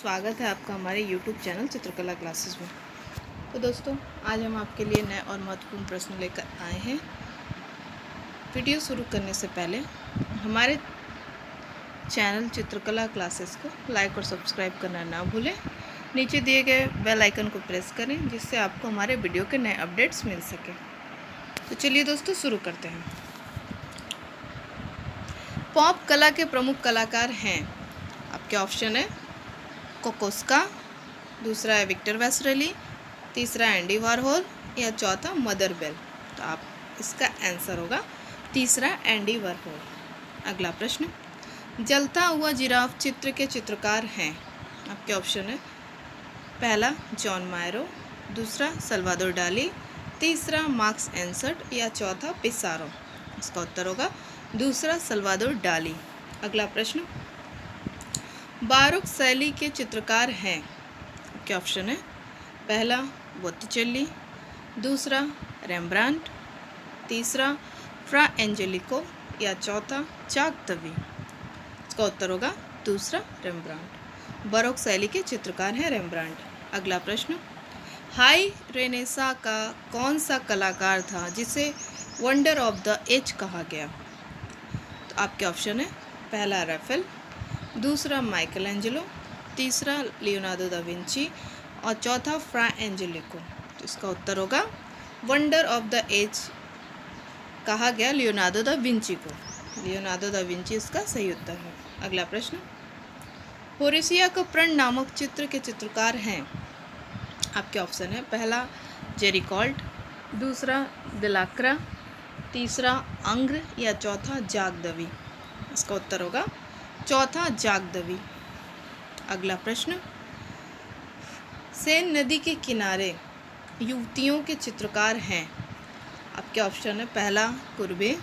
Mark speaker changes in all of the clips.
Speaker 1: स्वागत है आपका हमारे YouTube चैनल चित्रकला क्लासेस में। तो दोस्तों, आज हम आपके लिए नए और महत्वपूर्ण प्रश्न लेकर आए हैं। वीडियो शुरू करने से पहले हमारे चैनल चित्रकला क्लासेस को लाइक और सब्सक्राइब करना ना भूलें। नीचे दिए गए बेल आइकन को प्रेस करें जिससे आपको हमारे वीडियो के नए अपडेट्स मिल सकें। तो चलिए दोस्तों, शुरू करते हैं। पॉप कला के प्रमुख कलाकार हैं। आपके ऑप्शन है कोकोस्का, दूसरा है विक्टर वेस्टरली, तीसरा एंडी वारहोल या चौथा मदर बेल। तो आप इसका आंसर होगा तीसरा एंडी वारहोल। अगला प्रश्न, जलता हुआ जिराफ चित्र के चित्रकार हैं। आपके ऑप्शन है पहला जॉन मायरो, दूसरा सल्वाडोर डाली, तीसरा मार्क्स एंसर्ट या चौथा पिसारो। इसका उत्तर होगा दूसरा सल्वाडोर डाली। अगला प्रश्न, बारोक शैली के चित्रकार हैं। क्या ऑप्शन है पहला बोत्तिचेल्ली, दूसरा रेम्ब्रांट, तीसरा फ्रा एंजेलिको या चौथा चाक दवी। इसका उत्तर होगा दूसरा रेम्ब्रांट। बारोक शैली के चित्रकार हैं रेम्ब्रांट। अगला प्रश्न, हाई रेनेसा का कौन सा कलाकार था जिसे वंडर ऑफ द एज कहा गया। तो आपके ऑप्शन है पहला राफेल, दूसरा माइकल एंजेलो, तीसरा लियोनार्डो दा विंची और चौथा फ्रा एंजेलिको। तो इसका उत्तर होगा वंडर ऑफ द एज कहा गया लियोनार्डो दा विंची को। लियोनार्डो दा विंची इसका सही उत्तर है। अगला प्रश्न, होरेसिया का प्रण नामक चित्र के चित्रकार हैं। आपके ऑप्शन है पहला जेरिकॉल्ट, दूसरा दिलाक्रा, तीसरा अंग्र या चौथा जाक दवी। इसका उत्तर होगा चौथा जाक दवी। अगला प्रश्न, सेन नदी के किनारे युवतियों के चित्रकार हैं। आपके ऑप्शन है पहला कुर्बे,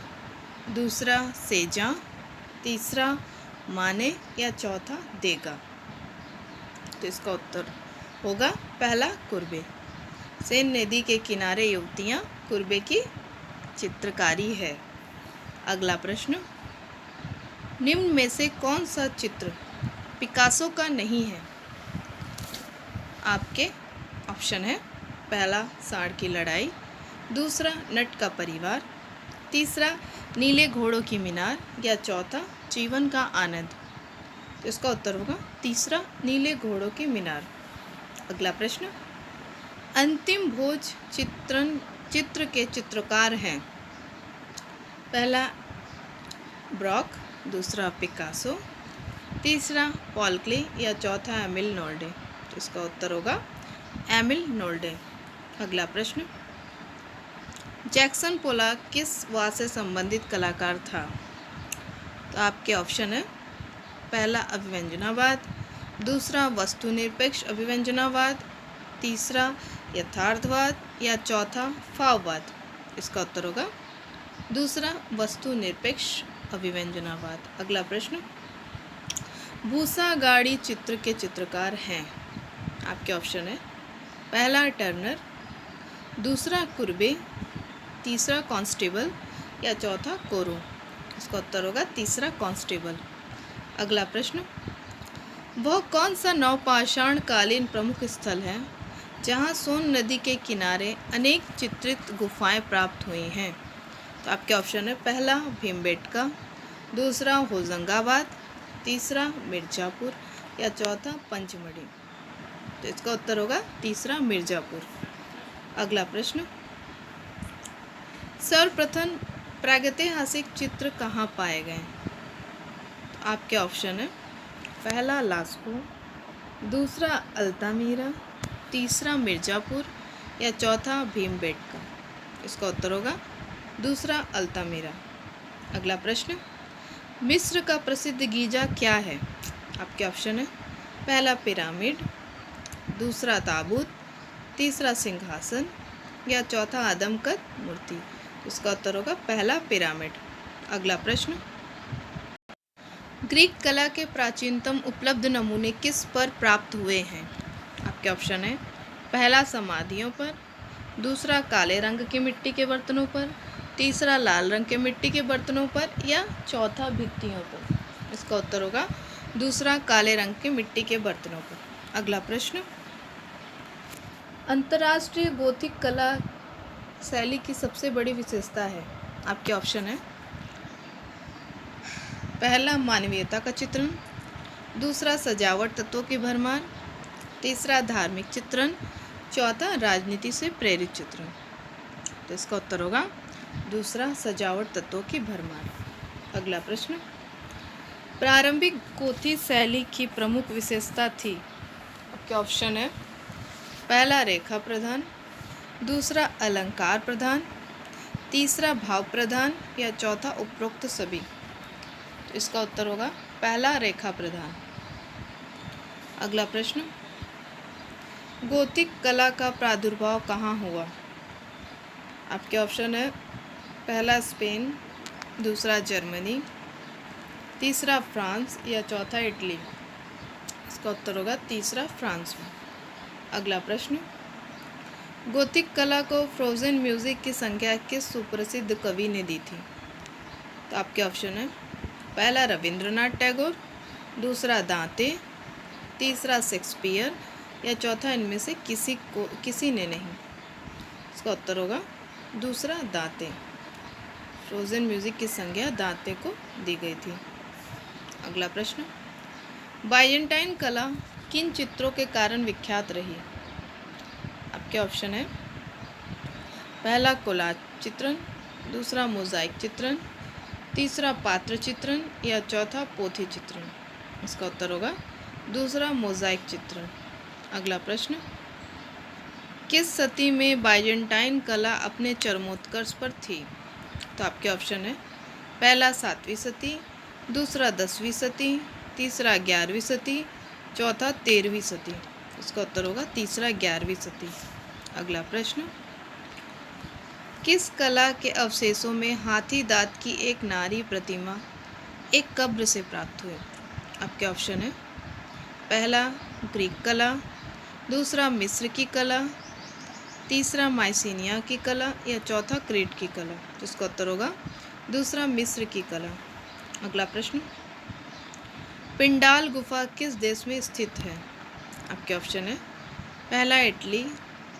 Speaker 1: दूसरा सेजा, तीसरा माने या चौथा देगा। तो इसका उत्तर होगा पहला कुर्बे। सेन नदी के किनारे युवतियां कुर्बे की चित्रकारी है। अगला प्रश्न, निम्न में से कौन सा चित्र पिकासो का नहीं है। आपके ऑप्शन है पहला सांड की लड़ाई, दूसरा नट का परिवार, तीसरा नीले घोड़ों की मीनार या चौथा जीवन का आनंद। तो इसका उत्तर होगा तीसरा नीले घोड़ों की मीनार। अगला प्रश्न, अंतिम भोज चित्र के चित्रकार हैं। पहला ब्रॉक, दूसरा पिकासो, तीसरा पॉल क्ले या चौथा एमिल नोल्डे। तो इसका उत्तर होगा एमिल नोल्डे। अगला प्रश्न, जैक्सन पोलॉक किस वाद से संबंधित कलाकार था। तो आपके ऑप्शन है पहला अभिव्यंजनावाद, दूसरा वस्तुनिरपेक्ष अभिव्यंजनावाद, तीसरा यथार्थवाद या चौथा फाववाद। इसका उत्तर होगा दूसरा वस्तुनिरपेक्ष अभिव्यंजनावाद। अगला प्रश्न, भूसा गाड़ी चित्र के चित्रकार हैं। आपके ऑप्शन है पहला टर्नर, दूसरा कुर्बे, तीसरा कांस्टेबल या चौथा कोरो। इसका उत्तर होगा तीसरा कांस्टेबल। अगला प्रश्न, वह कौन सा नवपाषाण कालीन प्रमुख स्थल है जहां सोन नदी के किनारे अनेक चित्रित गुफाएं प्राप्त हुई हैं। तो आपके ऑप्शन है पहला भीमबेटका, दूसरा होशंगाबाद, तीसरा मिर्ज़ापुर या चौथा पंचमढ़ी। तो इसका उत्तर होगा तीसरा मिर्ज़ापुर। अगला प्रश्न, सर्वप्रथम प्रागैतिहासिक चित्र कहाँ पाए गए। तो आपके ऑप्शन है पहला लास्को, दूसरा अल्तामीरा, तीसरा मिर्ज़ापुर या चौथा भीमबेटका। इसका उत्तर होगा दूसरा अल्तामीरा। अगला प्रश्न, मिस्र का प्रसिद्ध गीजा क्या है। आपके ऑप्शन है पहला पिरामिड, दूसरा ताबूत, तीसरा सिंहासन या चौथा आदमकद मूर्ति। इसका उत्तर होगा पहला पिरामिड। अगला प्रश्न, ग्रीक कला के प्राचीनतम उपलब्ध नमूने किस पर प्राप्त हुए हैं। आपके ऑप्शन है पहला समाधियों पर, दूसरा काले रंग की मिट्टी के बर्तनों पर, तीसरा लाल रंग के मिट्टी के बर्तनों पर या चौथा भित्तियों पर। इसका उत्तर होगा दूसरा काले रंग के मिट्टी के बर्तनों पर। अगला प्रश्न, अंतर्राष्ट्रीय गोथिक कला शैली की सबसे बड़ी विशेषता है। आपके ऑप्शन है, पहला मानवीयता का चित्रण, दूसरा सजावट तत्वों की भरमार, तीसरा धार्मिक चित्रण, चौथा राजनीति से प्रेरित चित्रण। तो इसका उत्तर होगा दूसरा, सजावट तत्वों की भरमार। अगला प्रश्न, प्रारंभिक गोथिक शैली की प्रमुख विशेषता थी। आपके ऑप्शन है, पहला रेखा प्रधान, दूसरा अलंकार प्रधान, तीसरा भाव प्रधान या चौथा उपरोक्त सभी। तो इसका उत्तर होगा पहला रेखा प्रधान। अगला प्रश्न, गोथिक कला का प्रादुर्भाव कहाँ हुआ। आपके ऑप्शन है, पहला स्पेन, दूसरा जर्मनी, तीसरा फ्रांस या चौथा इटली। इसका उत्तर होगा तीसरा, फ्रांस में। अगला प्रश्न, गोथिक कला को फ्रोजन म्यूजिक की संज्ञा किस सुप्रसिद्ध कवि ने दी थी। तो आपके ऑप्शन है, पहला रविंद्रनाथ टैगोर, दूसरा दांते, तीसरा शेक्सपियर या चौथा इनमें से किसी ने नहीं। इसका उत्तर होगा दूसरा, दांते। फ्रोजन म्यूजिक की संज्ञा दांते को दी गई थी। अगला प्रश्न, बाइजेंटाइन कला किन चित्रों के कारण विख्यात रही। आपके ऑप्शन है, पहला कोलाज चित्रण, दूसरा मोजाइक चित्रण, तीसरा पात्र चित्रण या चौथा पोथी चित्रण। इसका उत्तर होगा दूसरा, मोजाइक चित्रण। अगला प्रश्न, किस सदी में बाइजेंटाइन कला अपने चरमोत्कर्ष पर थी। तो आपके ऑप्शन है, पहला 7वीं सदी, दूसरा 10वीं सदी, तीसरा 11वीं सदी, चौथा 13वीं सदी। इसका उत्तर होगा तीसरा, 11वीं सदी। अगला प्रश्न, किस कला के अवशेषों में हाथी दांत की एक नारी प्रतिमा एक कब्र से प्राप्त हुई। आपके ऑप्शन है, पहला ग्रीक कला, दूसरा मिस्र की कला, तीसरा माइसिनिया की कला या चौथा क्रीट की कला। जिसका उत्तर होगा दूसरा, मिस्र की कला। अगला प्रश्न, पिंडाल गुफा किस देश में स्थित है। आपके ऑप्शन है, पहला इटली,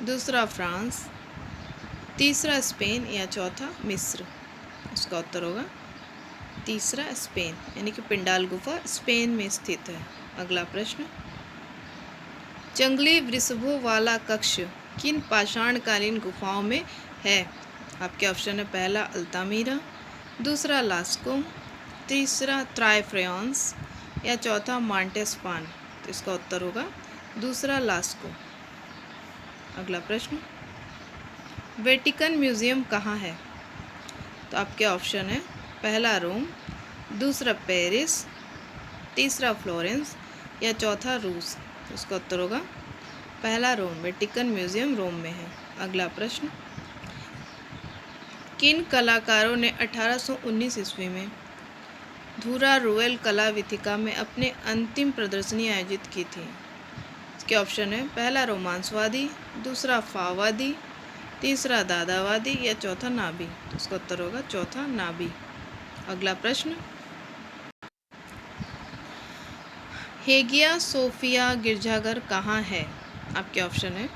Speaker 1: दूसरा फ्रांस, तीसरा स्पेन या चौथा मिस्र। इसका उत्तर होगा तीसरा, स्पेन, यानी कि पिंडाल गुफा स्पेन में स्थित है। अगला प्रश्न, जंगली वृषभों वाला कक्ष किन पाषाणकालीन गुफाओं में है। आपके ऑप्शन है, पहला अल्तामीरा, दूसरा लास्को, तीसरा ट्राइफ्रेंस या चौथा मांटेस्पान। तो इसका उत्तर होगा दूसरा, लास्को। अगला प्रश्न, वेटिकन म्यूजियम कहाँ है। तो आपके ऑप्शन है, पहला रोम, दूसरा पेरिस, तीसरा फ्लोरेंस या चौथा रूस। इसका उत्तर होगा पहला, रोम। वेटिकन म्यूजियम रोम में है। अगला प्रश्न, किन कलाकारों ने 1819 ईस्वी में धुरा रुएल कला वीथिका में अपने अंतिम प्रदर्शनी आयोजित की थी। इसके ऑप्शन है, पहला रोमांसवादी, दूसरा फाववादी, तीसरा दादावादी या चौथा नाबी। तो इसका उत्तर होगा चौथा, नाबी। अगला प्रश्न, हेगिया सोफिया गिरजाघर कहाँ है। आपके ऑप्शन है,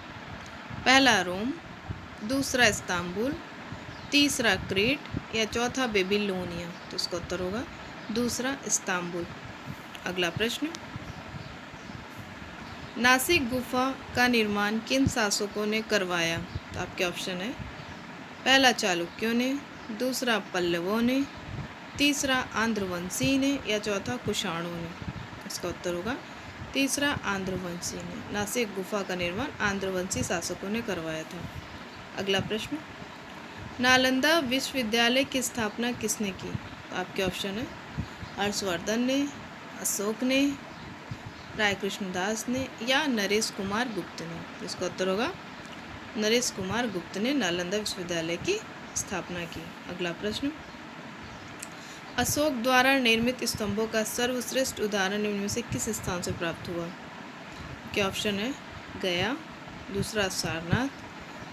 Speaker 1: पहला रोम, दूसरा इस्तांबुल, तीसरा क्रीट या चौथा बेबीलोनिया। तो इसका उत्तर होगा दूसरा, इस्तांबुल। अगला प्रश्न, नासिक गुफा का निर्माण किन शासकों ने करवाया। तो आपके ऑप्शन है, पहला चालुक्यों ने, दूसरा पल्लवों ने, तीसरा आंध्रवंशी ने या चौथा कुषाणों ने। इसका उत्तर होगा तीसरा, आंध्रवंशी ने। नासिक गुफा का निर्माण आंध्रवंशी शासकों ने करवाया था। अगला प्रश्न, नालंदा विश्वविद्यालय की स्थापना किसने की। तो आपके ऑप्शन है, हर्षवर्धन ने, अशोक ने, राय कृष्णदास ने या नरेश कुमार गुप्त ने। इसका उत्तर होगा नरेश कुमार गुप्त ने नालंदा विश्वविद्यालय की स्थापना की। अगला प्रश्न, अशोक द्वारा निर्मित स्तंभों का सर्वश्रेष्ठ उदाहरण इनमें से किस स्थान से प्राप्त हुआ। क्या ऑप्शन है, गया, दूसरा सारनाथ,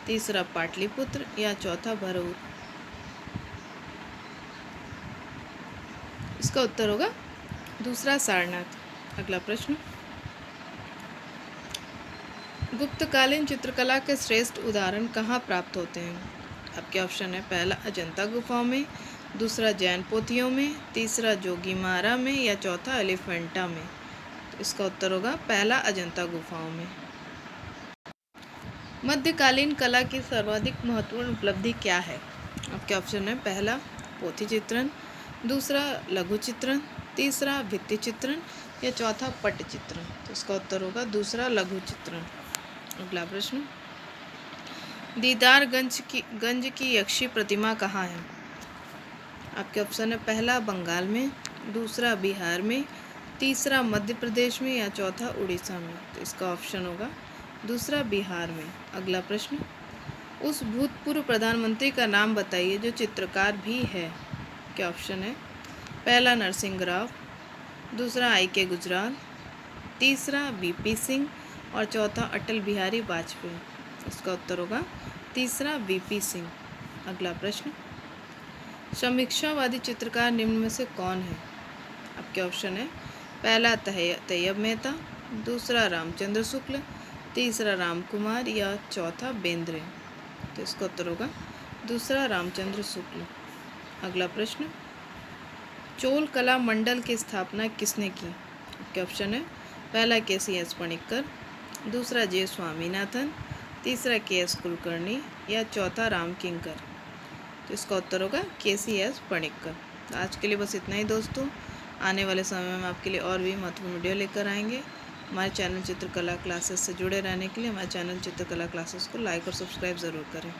Speaker 1: तीसरा पाटलिपुत्र या चौथा भरतपुर। इसका उत्तर होगा दूसरा, सारनाथ। अगला प्रश्न, गुप्तकालीन चित्रकला के श्रेष्ठ उदाहरण कहाँ प्राप्त होते हैं? आपके ऑप्शन है, पहला अजंता गुफाओं में, दूसरा जैन पोथियों में, तीसरा जोगीमारा में या चौथा एलिफेंटा में। तो इसका उत्तर होगा पहला अजंता गुफाओं में। मध्यकालीन कला की सर्वाधिक महत्वपूर्ण उपलब्धि क्या है? आपके ऑप्शन है, पहला पोथी चित्रण, दूसरा लघु चित्रण, तीसरा भित्ति चित्रण या चौथा पट चित्रण। तो इसका उत्तर होगा दूसरा लघु चित्रण। अगला प्रश्न, दीदारगंज की यक्षी प्रतिमा कहाँ है? आपके ऑप्शन है, पहला बंगाल में, दूसरा बिहार में, तीसरा मध्य प्रदेश में या चौथा उड़ीसा में। तो इसका ऑप्शन होगा दूसरा बिहार में। अगला प्रश्न, उस भूतपूर्व प्रधानमंत्री का नाम बताइए जो चित्रकार भी है। क्या ऑप्शन है, पहला नरसिंह राव, दूसरा I.K. गुजराल, तीसरा VP सिंह और चौथा अटल बिहारी वाजपेयी। इसका उत्तर होगा तीसरा VP सिंह। अगला प्रश्न, समीक्षावादी चित्रकार निम्न में से कौन है? आपके ऑप्शन है, पहला तैयब मेहता, दूसरा रामचंद्र शुक्ल, तीसरा राम कुमार या चौथा बेंद्रे। तो इसका उत्तर होगा दूसरा रामचंद्र शुक्ल। अगला प्रश्न, चोल कला मंडल की स्थापना किसने की? आपके ऑप्शन है, पहला KCS पणिक्कर, दूसरा J स्वामीनाथन, तीसरा KS कुलकर्णी या चौथा राम किंकर। तो इसका उत्तर होगा KCS पणिक्कर। आज के लिए बस इतना ही दोस्तों। आने वाले समय में आपके लिए और भी महत्वपूर्ण वीडियो लेकर आएंगे। हमारे चैनल चित्रकला क्लासेस से जुड़े रहने के लिए हमारे चैनल चित्रकला क्लासेस को लाइक और सब्सक्राइब ज़रूर करें।